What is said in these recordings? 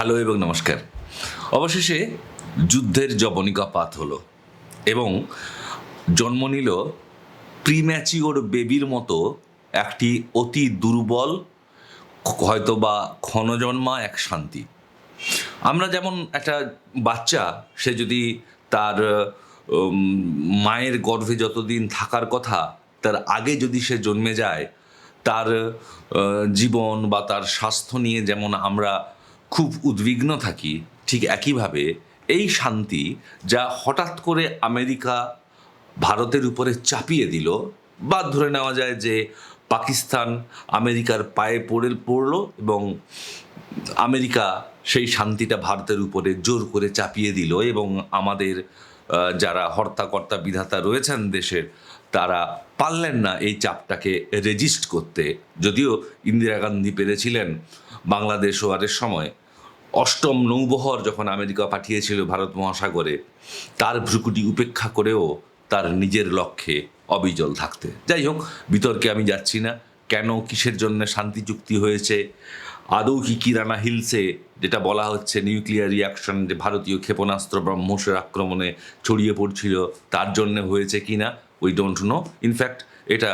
Hello এবং নমস্কার। অবশেষে যুদ্ধের জবনিকাপাত হলো এবং জন্ম নিল প্রিম্যাচিওর বেবির মতো একটি অতি দুর্বল, হয়তোবা ক্ষণজন্মা এক শান্তি। আমরা যেমন একটা বাচ্চা, সে যদি তার মায়ের গর্ভে যতদিন থাকার কথা তার আগে যদি সে জন্মে যায়, তার জীবন বা তার স্বাস্থ্য নিয়ে যেমন আমরা খুব উদ্বিগ্ন থাকি, ঠিক একইভাবে এই শান্তি যা হঠাৎ করে আমেরিকা ভারতের উপরে চাপিয়ে দিল, বা ধরে নেওয়া যায় যে পাকিস্তান আমেরিকার পায়ে পড়ল এবং আমেরিকা সেই শান্তিটা ভারতের উপরে জোর করে চাপিয়ে দিল, এবং আমাদের যারা হর্তাকর্তা বিধাতা রয়েছেন দেশের, তারা পারলেন না এই চাপটাকে রেজিস্ট করতে। যদিও ইন্দিরা গান্ধী পেরেছিলেন বাংলাদেশ ওয়ারের সময়, অষ্টম নৌবহর যখন আমেরিকা পাঠিয়েছিল ভারত মহাসাগরে, তার ভ্রুকুটি উপেক্ষা করেও তার নিজের লক্ষ্যে অবিচল থাকতে। যাই হোক, বিতর্কে আমি যাচ্ছি না। কেন, কিসের জন্য শান্তি চুক্তি হয়েছে, আদৌ কি কিরানা হিলসে যেটা বলা হচ্ছে নিউক্লিয়ার রিয়াকশন, যে ভারতীয় ক্ষেপণাস্ত্র ব্রহ্মসের আক্রমণে ছড়িয়ে পড়ছিল, তার জন্য হয়েছে কি না, উই ডোন্ট নো। ইনফ্যাক্ট এটা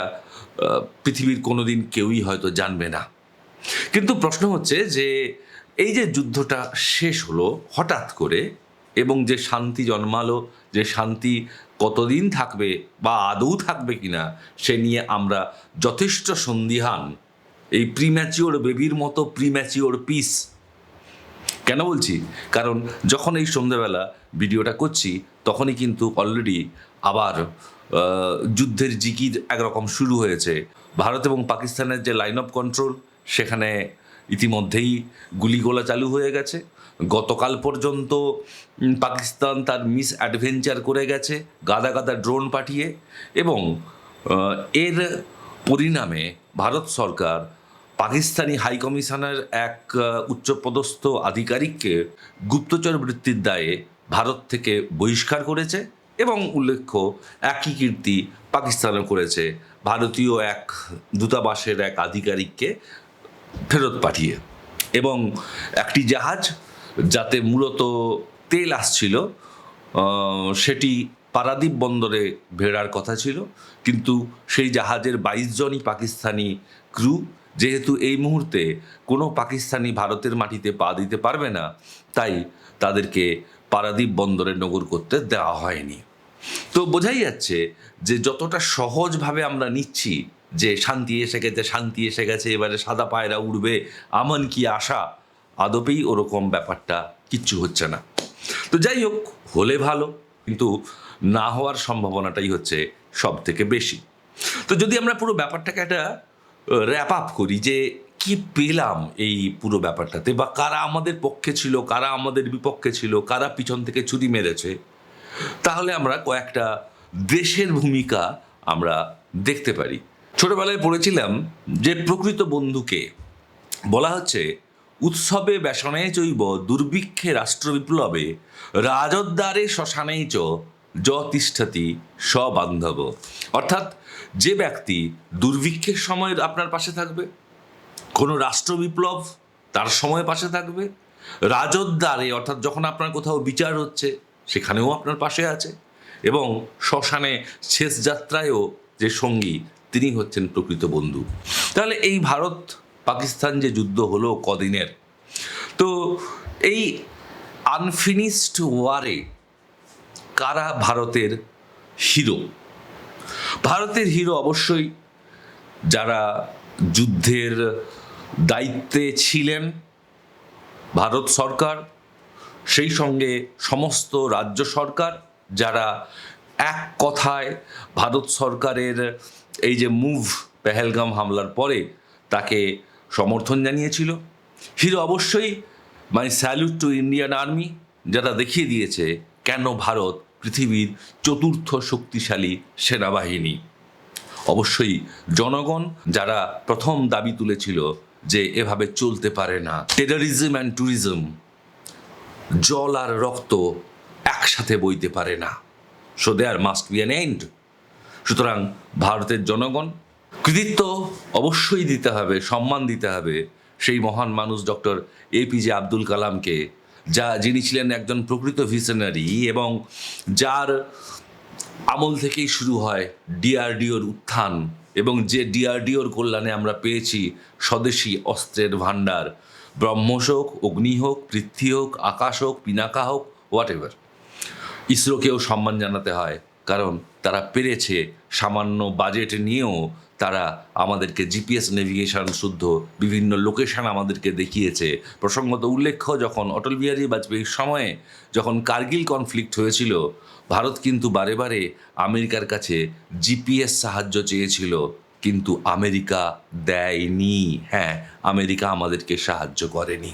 পৃথিবীর কোনো দিন কেউই হয়তো জানবে না। কিন্তু প্রশ্ন হচ্ছে যে এই যে যুদ্ধটা শেষ হলো হঠাৎ করে, এবং যে শান্তি জন্মালো, যে শান্তি কতদিন থাকবে বা আদৌ থাকবে কিনা সে নিয়ে আমরা যথেষ্ট সন্দিহান। এই প্রিম্যাচিওর বেবির মতো প্রিম্যাচিওর পিস কেন বলছি? কারণ যখন এই সন্ধ্যাবেলা ভিডিওটা করছি, তখনই কিন্তু অলরেডি আবার যুদ্ধের জিকির একরকম শুরু হয়েছে। ভারত এবং পাকিস্তানের যে লাইন অফ কন্ট্রোল, সেখানে ইতিমধ্যেই গুলিগোলা চালু হয়ে গেছে। গতকাল পর্যন্ত পাকিস্তান তার মিস অ্যাডভেঞ্চার করে গেছে গাদা গাদা ড্রোন পাঠিয়ে, এবং এর পরিণামে ভারত সরকার পাকিস্তানি হাইকমিশনের এক উচ্চপদস্থ আধিকারিককে গুপ্তচর বৃত্তির দায়ে ভারত থেকে বহিষ্কার করেছে, এবং উল্লেখ্য একই কীর্তি পাকিস্তানও করেছে ভারতীয় এক দূতাবাসের এক আধিকারিককে ফেরত পাঠিয়ে। এবং একটি জাহাজ যাতে মূলত তেল আসছিল, সেটি পারাদ্বীপ বন্দরে ভেড়ার কথা ছিল, কিন্তু সেই জাহাজের 22 জনই পাকিস্তানি ক্রু। যেহেতু এই মুহূর্তে কোনো পাকিস্তানি ভারতের মাটিতে পা দিতে পারবে না, তাই তাদেরকে পারাদ্বীপ বন্দরে নগর করতে দেওয়া হয়নি। তো বোঝাই যাচ্ছে যে যতটা সহজভাবে আমরা নিচ্ছি যে শান্তি এসে গেছে, শান্তি এসে গেছে, এবারে সাদা পায়রা উড়বে, আমন কি আশা, আদপেই ওরকম ব্যাপারটা কিচ্ছু হচ্ছে না। তো যাই হোক, হলে ভালো, কিন্তু না হওয়ার সম্ভাবনাটাই হচ্ছে সব থেকে বেশি। তো যদি আমরা পুরো ব্যাপারটাকে একটা র্যাপ আপ করি, যে কি পেলাম এই পুরো ব্যাপারটাতে, বা কারা আমাদের পক্ষে ছিল, কারা আমাদের বিপক্ষে ছিল, কারা পিছন থেকে ছুরি মেরেছে, তাহলে আমরা কয়েকটা দেশের ভূমিকা আমরা দেখতে পারি। ছোটবেলায় পড়েছিলাম যে প্রকৃত বন্ধুকে বলা হচ্ছে উৎসবে ব্যসনে চৈব দুর্ভিক্ষে রাষ্ট্রবিপ্লবে রাজোদ্দারে শ্মশানেই চ য তিষ্ঠতি স্ববান্ধব। অর্থাৎ যে ব্যক্তি দুর্ভিক্ষের সময় আপনার পাশে থাকবে, কোনো রাষ্ট্রবিপ্লব তার সময় পাশে থাকবে, রাজোদ্দারে অর্থাৎ যখন আপনার কোথাও বিচার হচ্ছে সেখানেও আপনার পাশে আছে, এবং শ্মশানে শেষ যাত্রায়ও যে সঙ্গী, তিনি হচ্ছেন প্রকৃত বন্ধু। তাহলে এই ভারত পাকিস্তান যে যুদ্ধ হলো কদিনের, তো এই আনফিনিশড ওয়ারে কারা ভারতের হিরো? ভারতের হিরো অবশ্যই যারা যুদ্ধের দায়িত্বে ছিলেন, ভারত সরকার, সেই সঙ্গে সমস্ত রাজ্য সরকার, যারা এক কথায় ভারত সরকারের এই যে মুভ, পেহেলগাম হামলার পরে তাকে সমর্থন জানিয়েছিল। হিরো অবশ্যই মাই স্যালুট টু ইন্ডিয়ান আর্মি, যারা দেখিয়ে দিয়েছে কেন ভারত পৃথিবীর চতুর্থ শক্তিশালী সেনাবাহিনী। অবশ্যই জনগণ, যারা প্রথম দাবি তুলেছিল যে এভাবে চলতে পারে না, টেররিজম অ্যান্ড ট্যুরিজম, জল আর রক্ত একসাথে বইতে পারে না, so there must be an end. সুতরাং ভারতের জনগণ, কৃতিত্ব অবশ্যই দিতে হবে, সম্মান দিতে হবে সেই মহান মানুষ ডক্টর এপিজে আব্দুল কালামকে, যিনি ছিলেন একজন প্রকৃত ভিশনারি এবং যার আমল থেকেই শুরু হয় ডিআরডিওর উত্থান, এবং যে ডিআরডিওর কল্যাণে আমরা পেয়েছি স্বদেশি অস্ত্রের ভাণ্ডার, ব্রহ্মস হোক, অগ্নি হোক, পৃথ্বী হোক, আকাশ হোক, পিনাকা হোক, হোয়াট এভার। ইসরোকেও সম্মান জানাতে হয়, কারণ তারা পেরেছে সামান্য বাজেট নিয়েও তারা আমাদেরকে জিপিএস নেভিগেশন শুদ্ধ বিভিন্ন লোকেশন আমাদেরকে দেখিয়েছে। প্রসঙ্গত উল্লেখ্য, যখন অটল বিহারী বাজপেয়ীর সময়ে যখন কার্গিল কনফ্লিক্ট হয়েছিল, ভারত কিন্তু বারে বারে আমেরিকার কাছে জিপিএস সাহায্য চেয়েছিল, কিন্তু আমেরিকা দেয়নি। হ্যাঁ, আমেরিকা আমাদেরকে সাহায্য করেনি।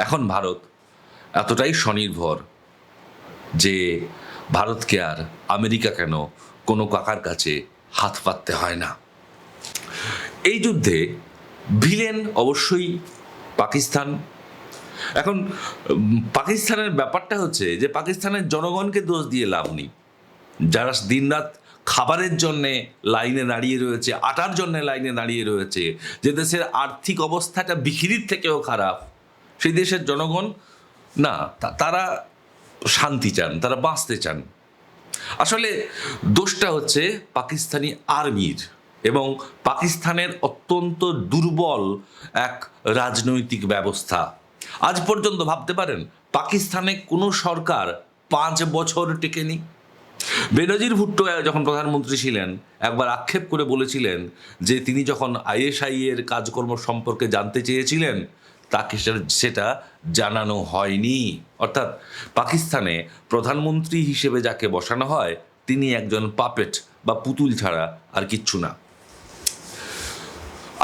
এখন ভারত এতটাই স্বনির্ভর যে ভারতকে আর আমেরিকা কেন কোনো কাকার কাছে হাত পাততে হয় না। এই যুদ্ধে ভিলেন অবশ্যই পাকিস্তান। এখন পাকিস্তানের ব্যাপারটা হচ্ছে যে পাকিস্তানের জনগণকে দোষ দিয়ে লাভ নেই। যারা দিনরাত খাবারের জন্যে লাইনে দাঁড়িয়ে রয়েছে, আটার জন্যে লাইনে দাঁড়িয়ে রয়েছে, যে দেশের আর্থিক অবস্থাটা বিখিরির থেকেও খারাপ, সেই দেশের জনগণ না, তারা শান্তি চান, তারা বাঁচতে চান। আসলে দোষটা হচ্ছে পাকিস্তানি আর্মির এবং পাকিস্তানের অত্যন্ত দুর্বল এক রাজনৈতিক ব্যবস্থা। আজ পর্যন্ত ভাবতে পারেন পাকিস্তানে কোনো সরকার 5 বছর টেকেনি। বেনজির ভুট্টো যখন প্রধানমন্ত্রী ছিলেন একবার আক্ষেপ করে বলেছিলেন যে তিনি যখন আইএসআই এর কাজকর্ম সম্পর্কে জানতে চেয়েছিলেন তাকে সেটা জানানো হয়নি। অর্থাৎ পাকিস্তানে প্রধানমন্ত্রী হিসেবে যাকে বসানো হয় তিনি একজন পাপেট বা পুতুল ছাড়া আর কিচ্ছু না।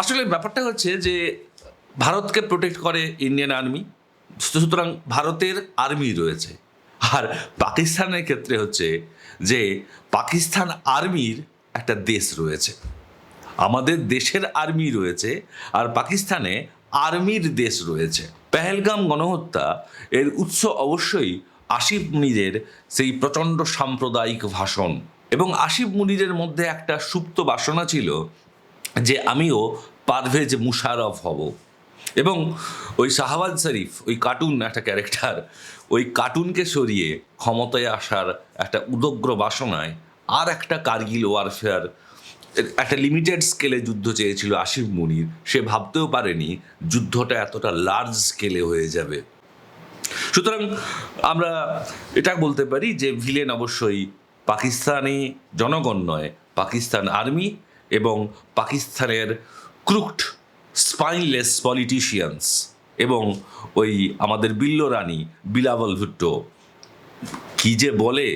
আসলে ব্যাপারটা হচ্ছে যে ভারতকে প্রোটেক্ট করে ইন্ডিয়ান আর্মি, সুতরাং ভারতের আর্মি রয়েছে। আর পাকিস্তানের ক্ষেত্রে হচ্ছে যে পাকিস্তান আর্মির একটা দেশ রয়েছে, আমাদের দেশের আর্মি রয়েছে, আর পাকিস্তানে আর্মির দেশ রয়েছে। পেহেলগাম গণহত্যা এর উৎস অবশ্যই আসিফ মুনিরের সেই প্রচণ্ড সাম্প্রদায়িক ভাষণ, এবং আসিফ মুনিরের মধ্যে একটা সুপ্ত বাসনা ছিল যে আমিও পারভেজ মুশারফ হব। এবং ওই শাহবাজ শরীফ, ওই কার্টুন একটা ক্যারেক্টার, ওই কার্টুনকে সরিয়ে ক্ষমতায় আসার একটা উদগ্র বাসনায় আর একটা কার্গিল ওয়ারফেয়ার, একটা লিমিটেড স্কেলে যুদ্ধ চেয়েছিল আসিফ মুনির। সে ভাবতেও পারেনি যুদ্ধটা এতটা লার্জ স্কেলে হয়ে যাবে। সুতরাং আমরা এটা বলতে পারি যে ভিলেন অবশ্যই পাকিস্তানি জনগণ নয়, পাকিস্তান আর্মি এবং পাকিস্তানের ক্রুকড স্পাইনলেস পলিটিশিয়ানস, এবং ওই আমাদের বিল্লো রানী বিলাওয়াল ভুট্টো। কি যে বলে,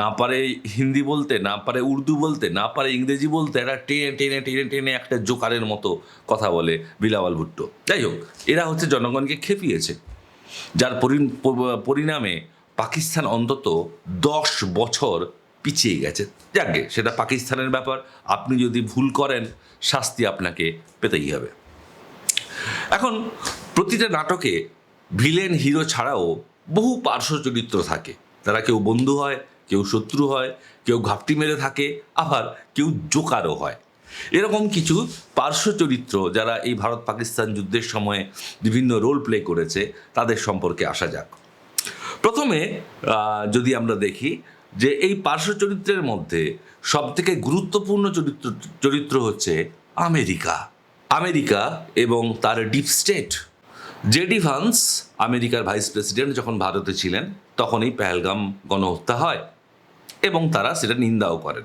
না পারে হিন্দি বলতে, না পারে উর্দু বলতে, না পারে ইংরেজি বলতে, এরা টেনে টেনে টেনে টেনে একটা জোকারের মতো কথা বলে বিলাওয়াল ভুট্টো। যাই হোক, এরা হচ্ছে জনগণকে খেপিয়েছে, যার পরিণামে পাকিস্তান অন্তত 10 বছর পিছিয়ে গেছে। যাকে সেটা পাকিস্তানের ব্যাপার, আপনি যদি ভুল করেন শাস্তি আপনাকে পেতেই হবে। এখন প্রতিটা নাটকে ভিলেন হিরো ছাড়াও বহু পার্শ্ব চরিত্র থাকে। তারা কেউ বন্ধু হয়, কেউ শত্রু হয়, কেউ ঘাপটি মেরে থাকে, আবার কেউ জোকারও হয়। এরকম কিছু পার্শ্ব চরিত্র যারা এই ভারত পাকিস্তান যুদ্ধের সময় বিভিন্ন রোল প্লে করেছে তাদের সম্পর্কে আসা যাক। প্রথমে যদি আমরা দেখি যে এই পার্শ্ব চরিত্রের মধ্যে সবথেকে গুরুত্বপূর্ণ চরিত্র হচ্ছে আমেরিকা এবং তার ডিপ স্টেট। জেডি ভান্স আমেরিকার ভাইস প্রেসিডেন্ট যখন ভারতে ছিলেন তখনই পেহেলগাম গণহত্যা হয় এবং তারা সেটা নিন্দাও করেন।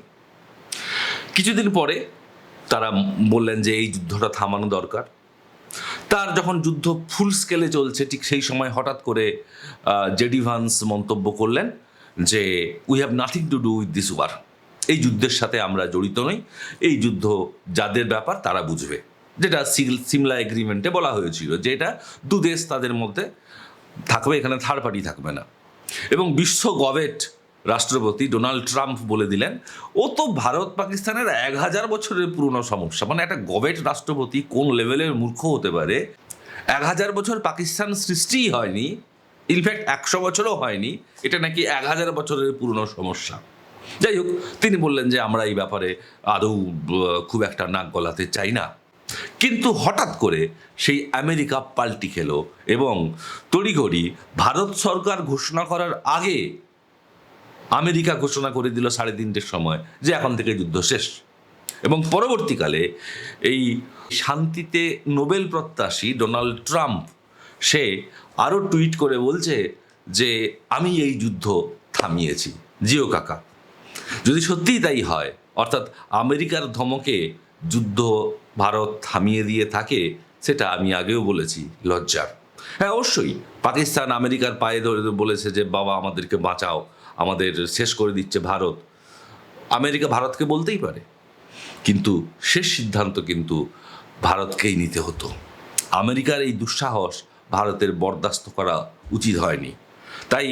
কিছুদিন পরে তারা বললেন যে এই যুদ্ধটা থামানো দরকার। তার যখন যুদ্ধ ফুল স্কেলে চলছে ঠিক সেই সময় হঠাৎ করে জেডি ভান্স মন্তব্য করলেন যে we have nothing to do with this war. এই যুদ্ধের সাথে আমরা জড়িত নই, এই যুদ্ধ যাদের ব্যাপার তারা বুঝবে, যেটা সিমলা এগ্রিমেন্টে বলা হয়েছিল যে এটা দু দেশ তাদের মধ্যে থাকবে, এখানে থার্ড পার্টি থাকবে না। এবং বিশ্ব গভেট রাষ্ট্রপতি ডোনাল্ড ট্রাম্প বলে দিলেন ও তো ভারত পাকিস্তানের 1000 বছরের পুরনো সমস্যা। মানে একটা গভেট রাষ্ট্রপতি কোন লেভেলের মূর্খ হতে পারে? 1000 বছর পাকিস্তান সৃষ্টিই হয়নি, ইনফ্যাক্ট 100 বছরও হয়নি, এটা নাকি 1000 বছরের পুরনো সমস্যা। যাই হোক, তিনি বললেন যে আমরা এই ব্যাপারে আদৌ খুব একটা নাক গলাতে চাই না। কিন্তু হঠাৎ করে সেই আমেরিকা পাল্টি খেলো এবং তড়িঘড়ি ভারত সরকার ঘোষণা করার আগে আমেরিকা ঘোষণা করে দিল 3:30 সময় যে এখন থেকে যুদ্ধ শেষ। এবং পরবর্তীকালে এই শান্তিতে নোবেল প্রত্যাশী ডোনাল্ড ট্রাম্প সে আরও টুইট করে বলছে যে আমি এই যুদ্ধ থামিয়েছি। জিও কাকা, যদি সত্যিই তাই হয়, অর্থাৎ আমেরিকার ধমকে যুদ্ধ ভারত থামিয়ে দিয়ে থাকে, সেটা আমি আগেও বলেছি লজ্জার। হ্যাঁ, অবশ্যই পাকিস্তান আমেরিকার পায়ে ধরে বলেছে যে বাবা আমাদেরকে বাঁচাও, আমাদের শেষ করে দিচ্ছে ভারত। আমেরিকা ভারতকে বলতেই পারে, কিন্তু শেষ সিদ্ধান্ত কিন্তু ভারতকেই নিতে হতো। আমেরিকার এই দুঃসাহস ভারতের বরদাস্ত করা উচিত হয়নি। তাই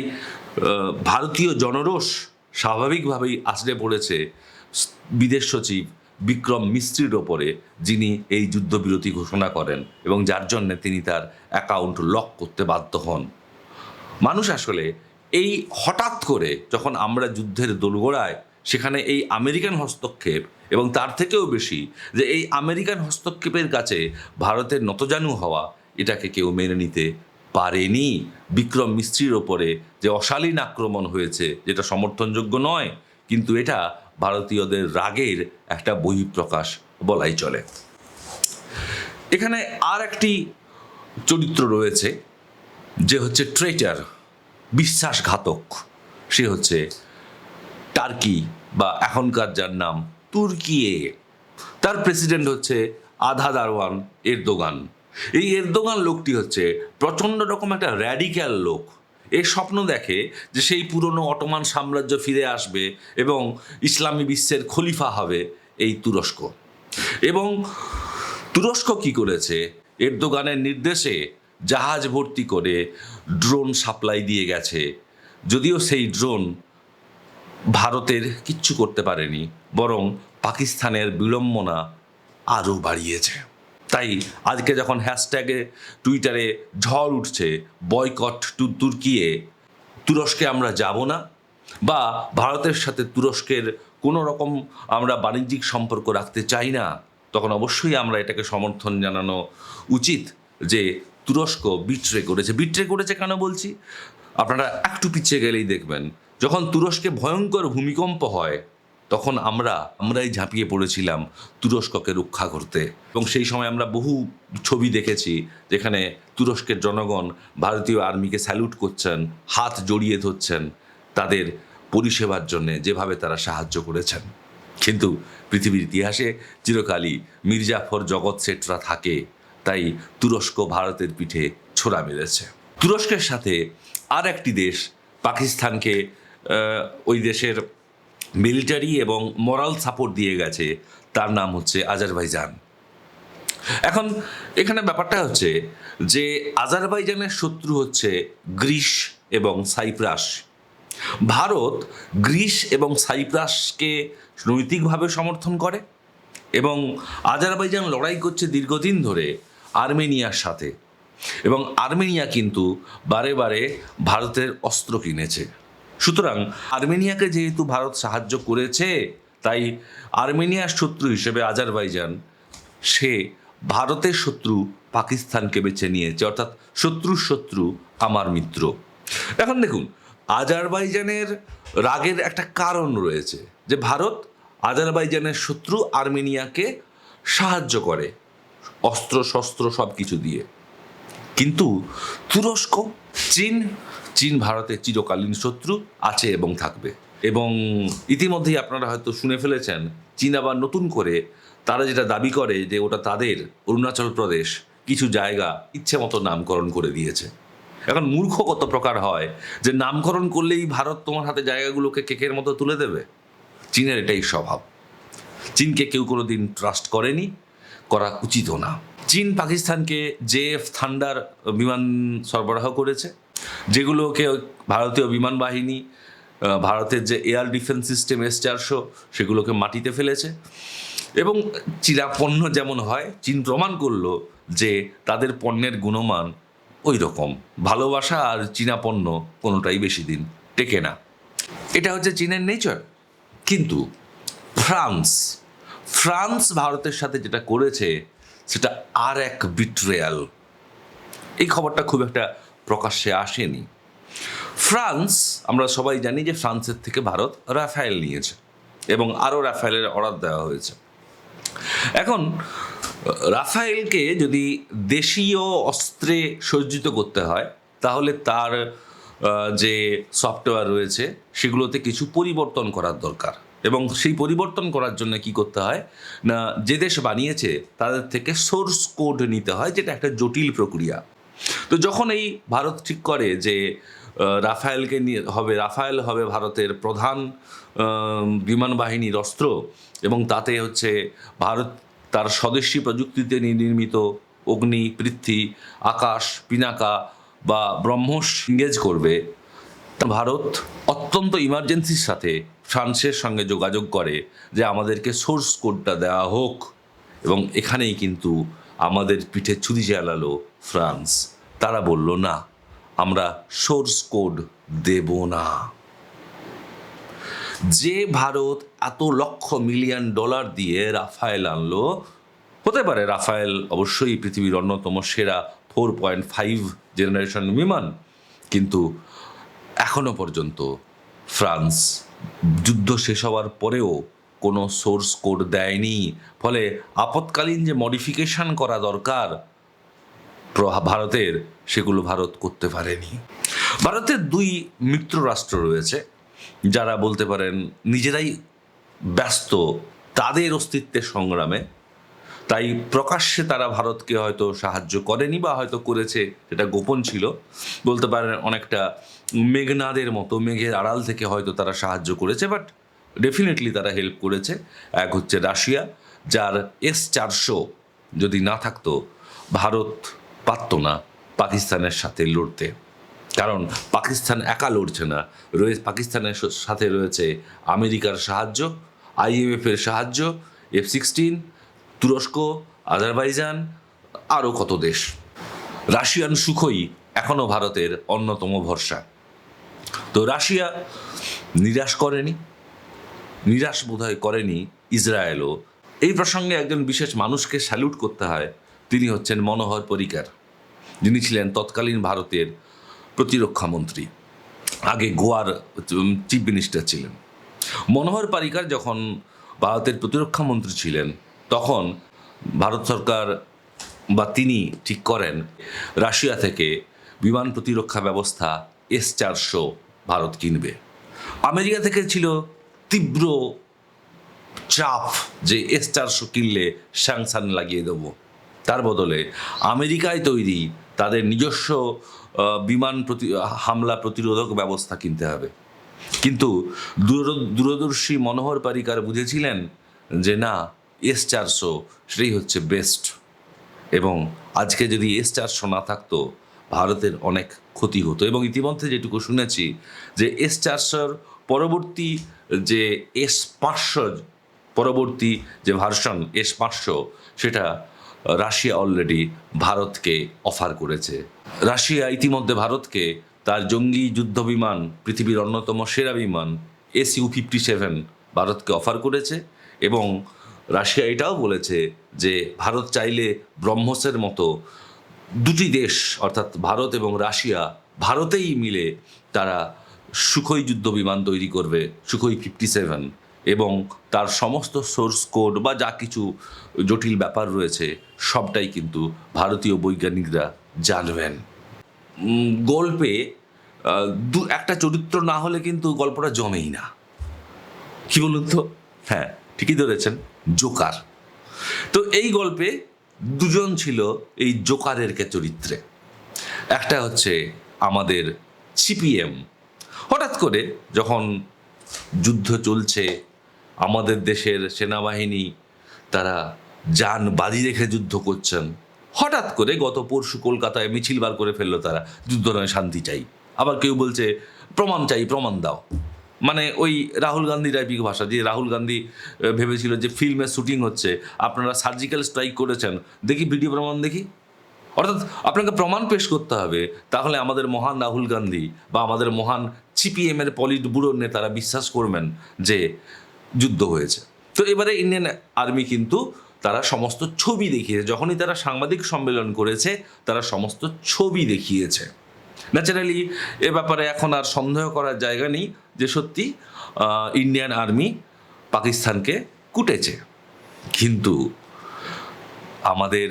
ভারতীয় জনরোষ স্বাভাবিকভাবেই আছড়ে পড়েছে বিদেশ সচিব বিক্রম মিস্ত্রির ওপরে, যিনি এই যুদ্ধবিরতি ঘোষণা করেন এবং যার জন্যে তিনি তার অ্যাকাউন্ট লক করতে বাধ্য হন। মানুষ আসলে এই হঠাৎ করে যখন আমরা যুদ্ধের দোরগোড়ায়, সেখানে এই আমেরিকান হস্তক্ষেপ এবং তার থেকেও বেশি যে এই আমেরিকান হস্তক্ষেপের কাছে ভারতের নতজানু হওয়া, এটাকে কেউ মেনে নিতে পারেনি। বিক্রম মিস্ত্রির ওপরে যে অশালীন আক্রমণ হয়েছে, যেটা সমর্থনযোগ্য নয়, কিন্তু এটা ভারতীয়দের রাগের একটা বহিঃপ্রকাশ বলাই চলে। এখানে আর একটি চরিত্র রয়েছে যে হচ্ছে ট্রেটার, বিশ্বাসঘাতক। সে হচ্ছে টার্কি বা এখনকার যার নাম তুর্কিয়ে। তার প্রেসিডেন্ট হচ্ছে আধাদারওয়ান এরদোগান। এই এরদোগান লোকটি হচ্ছে প্রচণ্ড রকম একটা র্যাডিক্যাল লোক। এর স্বপ্ন দেখে যে সেই পুরনো অটোমান সাম্রাজ্য ফিরে আসবে এবং ইসলামী বিশ্বের খলিফা হবে এই তুরস্ক। এবং তুরস্ক কি করেছে, এরদোগানের নির্দেশে জাহাজ ভর্তি করে ড্রোন সাপ্লাই দিয়ে গেছে, যদিও সেই ড্রোন ভারতের কিচ্ছু করতে পারেনি, বরং পাকিস্তানের বিড়ম্বনা আরও বাড়িয়েছে। তাই আজকে যখন হ্যাশট্যাগে টুইটারে ঝড় উঠছে বয়কট টু তুর্কিয়ে, তুরস্কে আমরা যাব না, বা ভারতের সাথে তুরস্কের কোনো রকম আমরা বাণিজ্যিক সম্পর্ক রাখতে চাই না, তখন অবশ্যই আমরা এটাকে সমর্থন জানানো উচিত যে তুরস্ক বিট্রে করেছে। কেন বলছি, আপনারা একটু পিছিয়ে গেলেই দেখবেন, যখন তুরস্কে ভয়ঙ্কর ভূমিকম্প হয় তখন আমরাই ঝাঁপিয়ে পড়েছিলাম তুরস্ককে রক্ষা করতে। এবং সেই সময় আমরা বহু ছবি দেখেছি যেখানে তুরস্কের জনগণ ভারতীয় আর্মিকে স্যালুট করছেন, হাত জড়িয়ে ধরছেন তাদের পরিষেবার জন্যে, যেভাবে তারা সাহায্য করেছেন। কিন্তু পৃথিবীর ইতিহাসে চিরকালই মির্জাফর জগৎ শেঠরা থাকে, তাই তুরস্ক ভারতের পিঠে ছোরা মেরেছে। তুরস্কের সাথে আর একটি দেশ পাকিস্তানকে ওই দেশের মিলিটারি এবং মোরাল সাপোর্ট দিয়ে গেছে, তার নাম হচ্ছে আজারবাইজান। এখন এখানে ব্যাপারটা হচ্ছে যে আজারবাইজানের শত্রু হচ্ছে গ্রিস এবং সাইপ্রাস। ভারত গ্রিস এবং সাইপ্রাসকে নৈতিকভাবে সমর্থন করে এবং আজারবাইজান লড়াই করছে দীর্ঘদিন ধরে আর্মেনিয়ার সাথে, এবং আর্মেনিয়া কিন্তু বারে বারে ভারতের অস্ত্র কিনেছে। সুতরাং আর্মেনিয়াকে যেহেতু ভারত সাহায্য করেছে, তাই আর্মেনিয়ার শত্রু হিসেবে আজারবাইজান সে ভারতের শত্রু পাকিস্তানকে বেছে নিয়েছে, অর্থাৎ শত্রুর শত্রু আমার মিত্র। এখন দেখুন, আজারবাইজানের রাগের একটা কারণ রয়েছে যে ভারত আজারবাইজানের শত্রু আর্মেনিয়াকে সাহায্য করে অস্ত্র শস্ত্র সব কিছু দিয়ে। কিন্তু তুরস্ক, চীন ভারতের চিরকালীন শত্রু আছে এবং থাকবে। এবং ইতিমধ্যেই আপনারা হয়তো শুনে ফেলেছেন, চীন আবার নতুন করে তারা যেটা দাবি করে যে ওটা তাদের অরুণাচল প্রদেশ, কিছু জায়গা ইচ্ছে মতো নামকরণ করে দিয়েছে। এখন মূর্খ কত প্রকার হয় যে নামকরণ করলেই ভারত তোমার হাতে জায়গাগুলোকে কেকের মতো তুলে দেবে। চীনের এটাই স্বভাব। চীনকে কেউ কোনো দিন ট্রাস্ট করেনি, করা উচিতও না। চীন পাকিস্তানকে জেএফ থান্ডার বিমান সরবরাহ করেছে, যেগুলোকে ভারতীয় বিমান বাহিনী, ভারতের যে এয়ার ডিফেন্স সিস্টেম S-400 সেগুলোকে মাটিতে ফেলেছে। এবং চীনা পণ্য যেমন হয়, চীন প্রমাণ করলো যে তাদের পণ্যের গুণমান ওই রকম। ভালোবাসা আর চীনা পণ্য কোনোটাই বেশি দিন টেকে না, এটা হচ্ছে চীনের নেচার। কিন্তু ফ্রান্স ভারতের সাথে যেটা করেছে সেটা আর এক বিট্রেয়াল। এই খবরটা খুব একটা প্রকাশ্যে আসেনি। ফ্রান্স, আমরা সবাই জানি যে ফ্রান্সের থেকে ভারত রাফায়েল নিয়েছে এবং আরও রাফায়েলের অর্ডার দেওয়া হয়েছে। এখন রাফায়েলকে যদি দেশীয় অস্ত্রে সজ্জিত করতে হয়, তাহলে তার যে সফটওয়্যার রয়েছে সেগুলোতে কিছু পরিবর্তন করার দরকার, এবং সেই পরিবর্তন করার জন্য কি করতে হয় না, যে দেশ বানিয়েছে তাদের থেকে সোর্স কোড নিতে হয়, যেটা একটা জটিল প্রক্রিয়া। তো যখন এই ভারত ঠিক করে যে রাফায়েলকে নিয়ে রাফায়েল হবে ভারতের প্রধান বিমান বাহিনীর অস্ত্র, এবং তাতে হচ্ছে ভারত তার স্বদেশী প্রযুক্তিতে নির্মিত অগ্নি, পৃথ্বী, আকাশ, পিনাকা বা ব্রহ্মস ইংগেজ করবে, ভারত অত্যন্ত ইমার্জেন্সির সাথে ফ্রান্সের সঙ্গে যোগাযোগ করে যে আমাদেরকে সোর্স কোডটা দেওয়া হোক, এবং এখানেই কিন্তু আমাদের পিঠে ছুরি চালালো ফ্রান্স। তারা বলল না, আমরা সোর্স কোড দেব না। যে ভারত এত লক্ষ মিলিয়ন ডলার দিয়ে রাফায়েল আনলো, হতে পারে রাফায়েল অবশ্যই পৃথিবীর অন্যতম সেরা 4.5 জেনারেশন বিমান, কিন্তু এখনো পর্যন্ত ফ্রান্স যুদ্ধ শেষ হওয়ার পরেও কোনো সোর্স কোড দেয়নি। ফলে আপৎকালীন যে মডিফিকেশন করা দরকার ভারতের, সেগুলো ভারত করতে পারেনি। ভারতের দুই মিত্র রাষ্ট্র রয়েছে যারা বলতে পারেন নিজেরাই ব্যস্ত তাদের অস্তিত্বের সংগ্রামে, তাই প্রকাশ্যে তারা ভারতকে হয়তো সাহায্য করেনি, বা হয়তো করেছে সেটা গোপন ছিল। বলতে পারেন অনেকটা মেঘনাদের মতো, মেঘের আড়াল থেকে হয়তো তারা সাহায্য করেছে, বাট ডেফিনেটলি তারা হেল্প করেছে। এক হচ্ছে রাশিয়া, যার S-400 যদি না থাকতো ভারত পারত না পাকিস্তানের সাথে লড়তে, কারণ পাকিস্তান একা লড়ছে না, পাকিস্তানের সাথে রয়েছে আমেরিকার সাহায্য, IMF-এর সাহায্য, F-16, তুরস্ক, আজারবাইজান, আরও কত দেশ। রাশিয়ান সুখোই এখনও ভারতের অন্যতম ভরসা। তো রাশিয়া নিরাশ করেনি, নিরাশ বোধহয় করেনি ইসরায়েলও। এই প্রসঙ্গে একজন বিশেষ মানুষকে স্যালুট করতে হয়, তিনি হচ্ছেন মনোহর পরিকার, যিনি ছিলেন তৎকালীন ভারতের প্রতিরক্ষা মন্ত্রী, আগে গোয়ার চিফ মিনিস্টার ছিলেন। মনোহর পারিকার যখন ভারতের প্রতিরক্ষা মন্ত্রী ছিলেন, তখন ভারত সরকার বা তিনি ঠিক করেন রাশিয়া থেকে বিমান প্রতিরক্ষা ব্যবস্থা S-400 ভারত কিনবে। আমেরিকা থেকে ছিল তীব্র চাপ যে S-400 কিনলে স্যাংশন লাগিয়ে দেবো, তার বদলে আমেরিকায় তৈরি তাদের নিজস্ব বিমান হামলা প্রতিরোধক ব্যবস্থা কিনতে হবে। কিন্তু দূরদর্শী মনোহর পারিকার বুঝেছিলেন যে না, S-400 সেটাই হচ্ছে বেস্ট, এবং আজকে যদি S-400 না থাকতো ভারতের অনেক ক্ষতি হতো। এবং ইতিমধ্যে যেটুকু শুনেছি যে S-400 পরবর্তী যে S-500 পরবর্তী যে ভার্সন S-500, সেটা রাশিয়া অলরেডি ভারতকে অফার করেছে। রাশিয়া ইতিমধ্যে ভারতকে তার জঙ্গি যুদ্ধ বিমান, পৃথিবীর অন্যতম সেরা বিমান Su-57 ভারতকে অফার করেছে, এবং রাশিয়া এটাও বলেছে যে ভারত চাইলে ব্রহ্মসের মতো দুটি দেশ, অর্থাৎ ভারত এবং রাশিয়া, ভারতেই মিলে তারা সুখোই যুদ্ধ বিমান তৈরি করবে, Su-57, এবং তার সমস্ত সোর্স কোড বা যা কিছু জটিল ব্যাপার রয়েছে সবটাই কিন্তু ভারতীয় বৈজ্ঞানিকরা জানবেন। গল্পে একটা চরিত্র না হলে কিন্তু গল্পটা জমেই না, কি বলুন তো? হ্যাঁ, ঠিকই ধরেছেন, জোকার। তো এই গল্পে দুজন ছিল এই জোকারের চরিত্রে। একটা হচ্ছে আমাদের CPM। হঠাৎ করে যখন যুদ্ধ চলছে, আমাদের দেশের সেনাবাহিনী তারা যান বাজি রেখে যুদ্ধ করছেন, হঠাৎ করে গত পরশু কলকাতায় মিছিল বার করে ফেললো তারা, যুদ্ধ নয় শান্তি চাই। আবার কেউ বলছে প্রমাণ চাই, প্রমাণ দাও। মানে ওই রাহুল গান্ধী টাইপিক ভাষা, যে রাহুল গান্ধী ভেবেছিল যে ফিল্মের শুটিং হচ্ছে, আপনারা সার্জিক্যাল স্ট্রাইক করেছেন, দেখি ভিডিও প্রমাণ দেখি। অর্থাৎ আপনাকে প্রমাণ পেশ করতে হবে, তাহলে আমাদের মহান রাহুল গান্ধী বা আমাদের মহান CPM-এর পলিট ব্যুরোর নেতারা বিশ্বাস করবেন যে যুদ্ধ হয়েছে। তো এবারে ইন্ডিয়ান আর্মি কিন্তু তারা সমস্ত ছবি দেখিয়েছে। যখনই তারা সাংবাদিক সম্মেলন করেছে তারা সমস্ত ছবি দেখিয়েছে। ন্যাচারালি এ ব্যাপারে এখন আর সন্দেহ করার জায়গা নেই যে সত্যি ইন্ডিয়ান আর্মি পাকিস্তানকে কুটেছে। কিন্তু আমাদের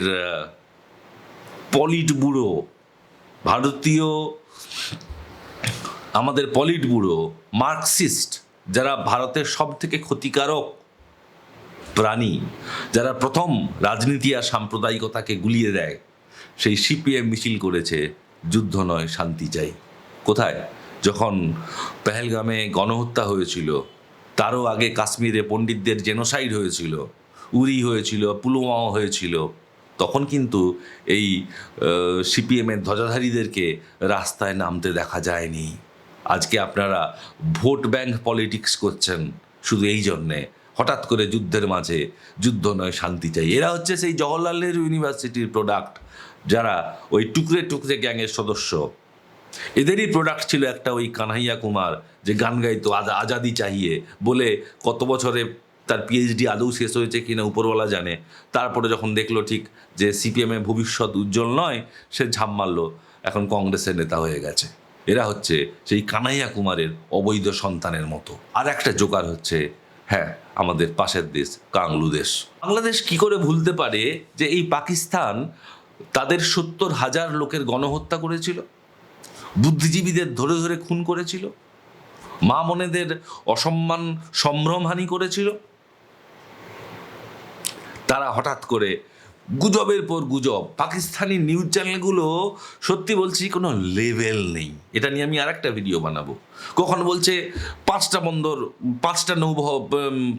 পলিট ব্যুরো মার্কসিস্ট, যারা ভারতের সব থেকে ক্ষতিকারক প্রাণী, যারা প্রথম রাজনীতি আর সাম্প্রদায়িকতাকে গুলিয়ে দেয়, সেই সিপিএম মিছিল করেছে যুদ্ধ নয় শান্তি চাই। কোথায়? যখন পেহেলগামে গণহত্যা হয়েছিল, তারও আগে কাশ্মীরে পণ্ডিতদের জেনোসাইড হয়েছিল, উরি হয়েছিল, পুলওয়ামা হয়েছিল, তখন কিন্তু এই সিপিএমের ধ্বজাধারীদেরকে রাস্তায় নামতে দেখা যায়নি। আজকে আপনারা ভোট ব্যাংক পলিটিক্স করছেন শুধু এই জন্যে, হঠাৎ করে যুদ্ধের মাঝে যুদ্ধ নয় শান্তি চাই। এরা হচ্ছে সেই জওহরলাল নেহরু ইউনিভার্সিটির প্রোডাক্ট, যারা ওই টুকরে টুকরে গ্যাংয়ের সদস্য। এদেরই প্রোডাক্ট ছিল একটা ওই কানহাইয়া কুমার, যে গান গাইতো আজাদি চাহিয়ে বলে, কত বছরে তার পিএইচডি আদৌ শেষ হয়েছে কিনা উপরওয়ালা জানে। তারপরে যখন দেখলো ঠিক যে সিপিএমের ভবিষ্যৎ উজ্জ্বল নয়, সে ঝাঁপ মারলো, এখন কংগ্রেসের নেতা হয়ে গেছে। এরা হচ্ছে সেই কানাইয়া কুমারের অবৈধ সন্তানের মতো। আর একটা জোগাড় হচ্ছে, হ্যাঁ, আমাদের পাশের দেশ কাংলুদেশ। বাংলাদেশ কি করে ভুলতে পারে যে এই পাকিস্তান তাদের ৭০,০০০ লোকের গণহত্যা করেছিল, বুদ্ধিজীবীদের ধরে ধরে খুন করেছিল, মা বোনেদের অসম্মান সম্ভ্রমহানি করেছিল। তারা হঠাৎ করে গুজবের পর গুজব, পাকিস্তানি নিউজ চ্যানেলগুলো সত্যি বলছি কোনো লেভেল নেই। এটা নিয়ে আমি আরেকটা ভিডিও বানাবো। কখনো বলছে 5টা বন্দর,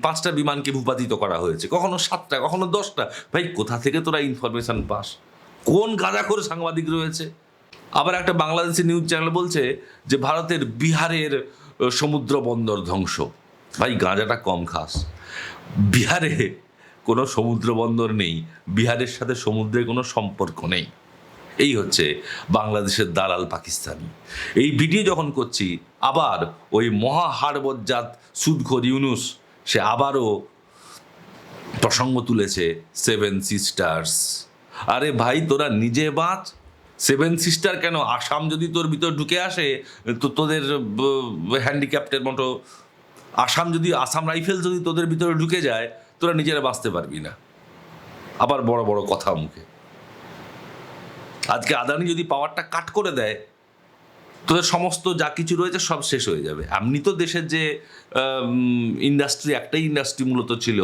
5টা বিমানকে ভূপাতিত করা হয়েছে, কখনো 7টা, কখনো 10টা। ভাই, কোথা থেকে তোরা ইনফরমেশন পাস? কোন গাঁজাখোর সাংবাদিক রয়েছে? আবার একটা বাংলাদেশি নিউজ চ্যানেল বলছে যে ভারতের বিহারের সমুদ্র বন্দর ধ্বংস। ভাই, গাঁজাটা কম খাস। বিহারে কোনো সমুদ্র বন্দর নেই, বিহারের সাথে সমুদ্রের কোনো সম্পর্ক নেই। এই হচ্ছে বাংলাদেশের দালাল পাকিস্তানি। এই ভিডিও যখন করছি, আবার ওই মহা হাড়বজ্জাত সুদখোর ইউনুস সে আবারও প্রসঙ্গ তুলেছে 7 সিস্টার্স। আরে ভাই, তোরা নিজে বাঁচ। 7 সিস্টার কেন? আসাম যদি তোর ভিতর ঢুকে আসে, তো তোদের হ্যান্ডিক্যাপ্টের মতো আসাম রাইফেল যদি তোদের ভিতরে ঢুকে যায়, তোরা নিজেরা বাঁচতে পারবি না। আবার বড় বড় কথা মুখে। আজকে আদানি যদি পাওয়ারটা কাট করে দেয়, তোদের সমস্ত যা কিছু রয়েছে সব শেষ হয়ে যাবে। এমনি তো দেশের যে ইন্ডাস্ট্রি, একটাই ইন্ডাস্ট্রি মূলত ছিল,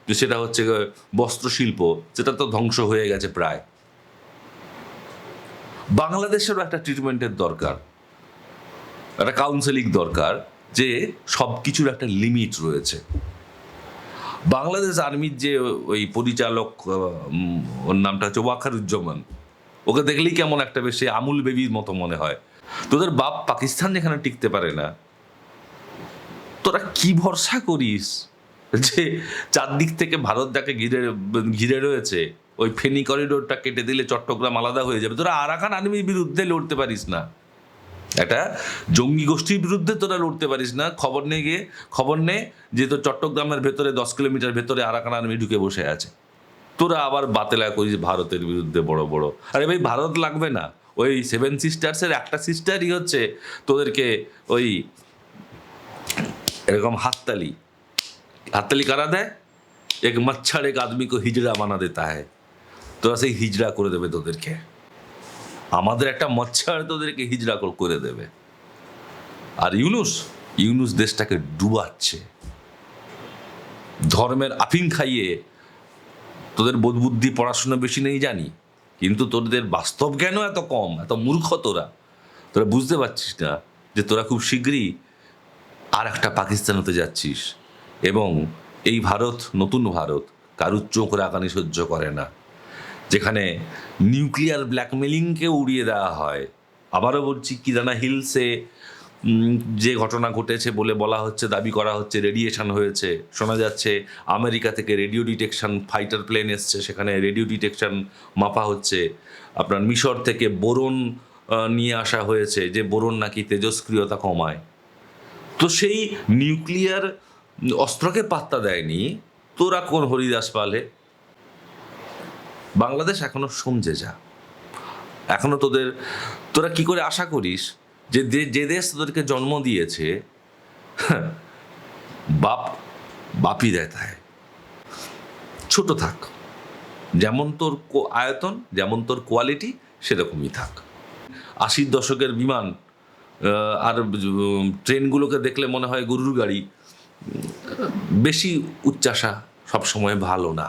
যে সেটা হচ্ছে বস্ত্রশিল্প, সেটা তো ধ্বংস হয়ে গেছে প্রায়। বাংলাদেশেরও একটা ট্রিটমেন্টের দরকার, একটা কাউন্সেলিং দরকার, যে সব কিছুর একটা লিমিট রয়েছে। বাংলাদেশ আর্মির যে ওই পরিচালক, ওর নামটা হচ্ছে ওয়াকারুজ্জামান, ওকে দেখলেই কেমন একটা বেশি আমুল বেবির মতো মনে হয়। তোদের বাপ পাকিস্তান যেখানে টিকতে পারে না, তোরা কি ভরসা করিস যে চারদিক থেকে ভারত যাকে ঘিরে রয়েছে, ওই ফেনী করিডোরটা কেটে দিলে চট্টগ্রাম আলাদা হয়ে যাবে? তোরা আরাকান আর্মির বিরুদ্ধে লড়তে পারিস না, একটা জঙ্গি গোষ্ঠীর বিরুদ্ধে তোরা লড়তে পারিস না। খবর নে যে তোর চট্টগ্রামের ভেতরে 10 কিলোমিটার ভেতরে আরাকান আর্মি ঢুকে বসে আছে। তোরা আবার বাতেলা করিস ভারতের বিরুদ্ধে বড় বড়। আরে ভাই, ভারত লাগবে না। ওই 7 সিস্টার্সের একটা সিস্টারই হচ্ছে তোদেরকে ওই এরকম হাততালি কারা দেয়? এক মচ্ছর এক আদমিকে হিজড়া বানা দেতা হ্যায়। তোরা সেই হিজড়া করে দেবে তোদেরকে। আমাদের একটা মচ্ছর তোদেরকে হিজড়া করে দেবে। আর ইউনুস দেশটাকে ডুবাচ্ছে ধর্মের আফিং খাইয়ে। তোদের বোধ বুদ্ধি পড়াশোনা বেশি নেই জানি, কিন্তু তোদের বাস্তব জ্ঞানও এত কম, এত মূর্খ তোরা বুঝতে পারছিস না যে তোরা খুব শীঘ্রই আর একটা পাকিস্তান হতে যাচ্ছিস। এবং এই ভারত, নতুন ভারত, কারুর চোখ রাগানি সহ্য করে না, যেখানে নিউক্লিয়ার ব্ল্যাকমেলিংকে উড়িয়ে দেওয়া হয়। আবারও বলছি, কিরানা হিলসে যে ঘটনা ঘটেছে বলে বলা হচ্ছে, দাবি করা হচ্ছে রেডিয়েশন হয়েছে। শোনা যাচ্ছে আমেরিকা থেকে রেডিও ডিটেকশন ফাইটার প্লেন এসছে, সেখানে রেডিও ডিটেকশন মাপা হচ্ছে। আপনার মিশর থেকে বোরন নিয়ে আসা হয়েছে, যে বোরন নাকি তেজস্ক্রিয়তা কমায়। তো সেই নিউক্লিয়ার অস্ত্রকে পাত্তা দেয়নি তোরা কোন হরিদাস পালে? বাংলাদেশ এখনো সমঝে যা। এখনো তোরা কি করে আশা করিস যে যে দেশ তোদেরকে জন্ম দিয়েছে, বাপই দেয় তাই, ছোট থাক, যেমন তোর আয়তন, যেমন তোর কোয়ালিটি, সেরকমই থাক। 80-র দশকের বিমান আর ট্রেনগুলোকে দেখলে মনে হয় গরুর গাড়ি। বেশি উচ্চাসা সবসময় ভালো না।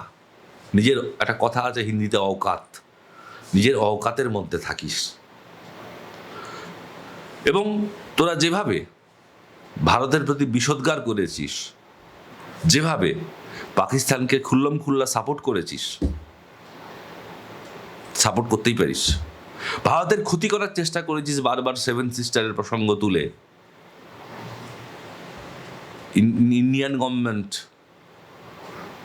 নিজের একটা কথা আছে হিন্দিতে, অওকাত, নিজের অওকাতের মধ্যে থাকিস। এবং তোরা যেভাবে ভারতের প্রতি বিষোদ্গার করেছিস, যেভাবে পাকিস্তানকে খুল্লম খুল্লা সাপোর্ট করেছিস, সাপোর্ট করতেই পারিস। ভারতের ক্ষতি করার চেষ্টা করেছিস বারবার, 7 সিস্টারের প্রসঙ্গ তুলে। ইন্ডিয়ান গভর্নমেন্ট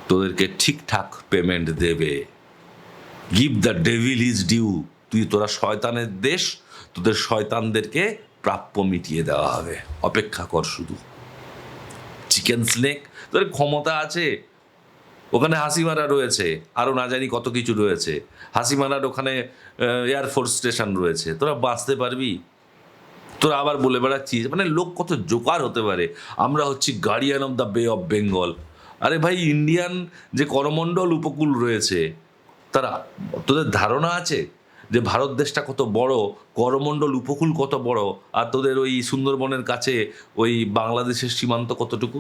তোদেরকে ঠিকঠাক পেমেন্ট দেবে। Give the devil his due. তোরা শয়তানের দেশ, তোদের শয়তানদেরকে প্রাপ্য মিটিয়ে দেওয়া হবে। অপেক্ষা কর শুধু। চিকেন স্নেক, তোদের ক্ষমতা আছে ওখানে, হাসিমারা রয়েছে, আরও না জানি কত কিছু রয়েছে। হাসিমারার ওখানে এয়ারফোর্স স্টেশন রয়েছে, তোরা বাঁচতে পারবি? তোরা আবার বলে বেড়াচ্ছিস, মানে লোক কত জোকার হতে পারে, আমরা হচ্ছি গার্ডিয়ান অফ দ্য বে অফ বেঙ্গল। আরে ভাই, ইন্ডিয়ান যে করমণ্ডল উপকূল রয়েছে, তারা তোদের ধারণা আছে যে ভারত দেশটা কত বড়, করমণ্ডল উপকূল কত বড়, আর তোদের ওই সুন্দরবনের কাছে ওই বাংলাদেশের সীমান্ত কতটুকু?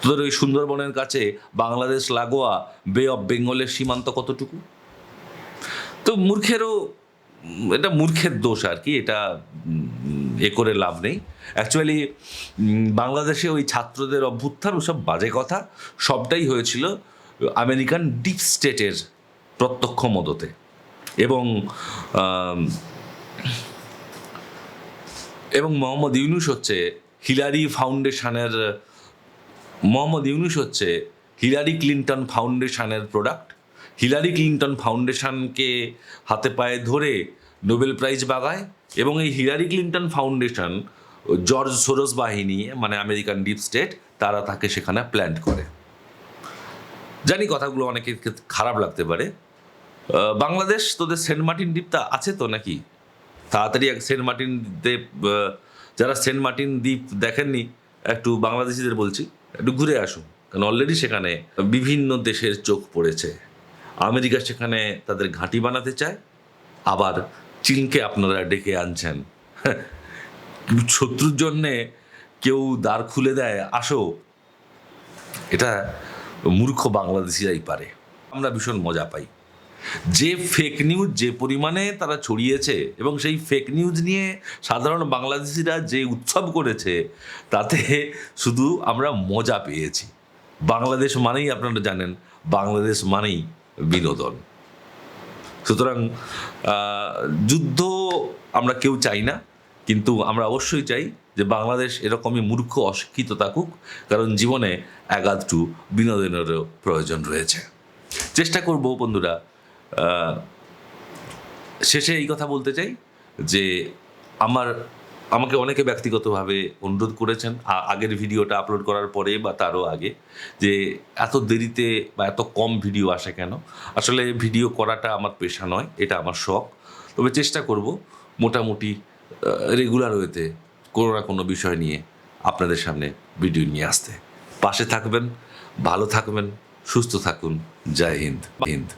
তোদের ওই সুন্দরবনের কাছে বাংলাদেশ লাগোয়া বে অফ বেঙ্গলের সীমান্ত কতটুকু? তো এটা মূর্খের দোষ আর কি, এটা করে লাভ নেই। অ্যাকচুয়ালি বাংলাদেশে ওই ছাত্রদের অভ্যুত্থান, ওসব বাজে কথা, সবটাই হয়েছিল আমেরিকান ডিপ স্টেটের প্রত্যক্ষ মদতে। এবং মোহাম্মদ ইউনূস হচ্ছে হিলারি ক্লিন্টন ফাউন্ডেশনের প্রোডাক্ট। হিলারি ক্লিন্টন ফাউন্ডেশনকে হাতে পায়ে ধরে নোবেল প্রাইজ বাগায়, এবং এই Hillary Clinton foundation, George Soros বাহিনী, মানে আমেরিকান ডিপ স্টেট, তারা তাকে সেখানে প্ল্যান্ট করে। জানি কথাগুলো অনেকের খারাপ লাগতে পারে। বাংলাদেশ, তোদের সেন্ট মার্টিন দ্বীপটা আছে তো নাকি? তাড়াতাড়ি সেন্ট মার্টিন দ্বীপ, যারা সেন্ট মার্টিন দ্বীপ দেখেননি, একটু বাংলাদেশিদের বলছি, একটু ঘুরে আসুন, কারণ অলরেডি সেখানে বিভিন্ন দেশের চোখ পড়েছে। আমেরিকা সেখানে তাদের ঘাঁটি বানাতে চায়, আবার চীনকে আপনারা ডেকে আনছেন। শত্রুর জন্যে কেউ দ্বার খুলে দেয়, আসো, এটা মূর্খ বাংলাদেশিরাই পারে। আমরা ভীষণ মজা পাই। যে ফেক নিউজ যে পরিমাণে তারা ছড়িয়েছে, এবং সেই ফেক নিউজ নিয়ে সাধারণ বাংলাদেশিরা যে উৎসব করেছে, তাতে শুধু আমরা মজা পেয়েছি। বাংলাদেশ মানেই, আপনারা জানেন, বাংলাদেশ মানেই বিনোদন। সুতরাং যুদ্ধ আমরা কেউ চাই না, কিন্তু আমরা অবশ্যই চাই যে বাংলাদেশ এরকমই মূর্খ অশিক্ষিত থাকুক, কারণ জীবনে একাধটু বিনোদনেরও প্রয়োজন রয়েছে। চেষ্টা করব বন্ধুরা। শেষে এই কথা বলতে চাই যে আমাকে অনেকে ব্যক্তিগতভাবে অনুরোধ করেছেন আগের ভিডিওটা আপলোড করার পরে বা তারও আগে, যে এত দেরিতে বা এত কম ভিডিও আসে কেন। আসলে ভিডিও করাটা আমার পেশা নয়, এটা আমার শখ। তবে চেষ্টা করব মোটামুটি রেগুলার ওয়েতে কোনো না কোনো বিষয় নিয়ে আপনাদের সামনে ভিডিও নিয়ে আসতে। পাশে থাকবেন, ভালো থাকবেন, সুস্থ থাকুন। জয় হিন্দ।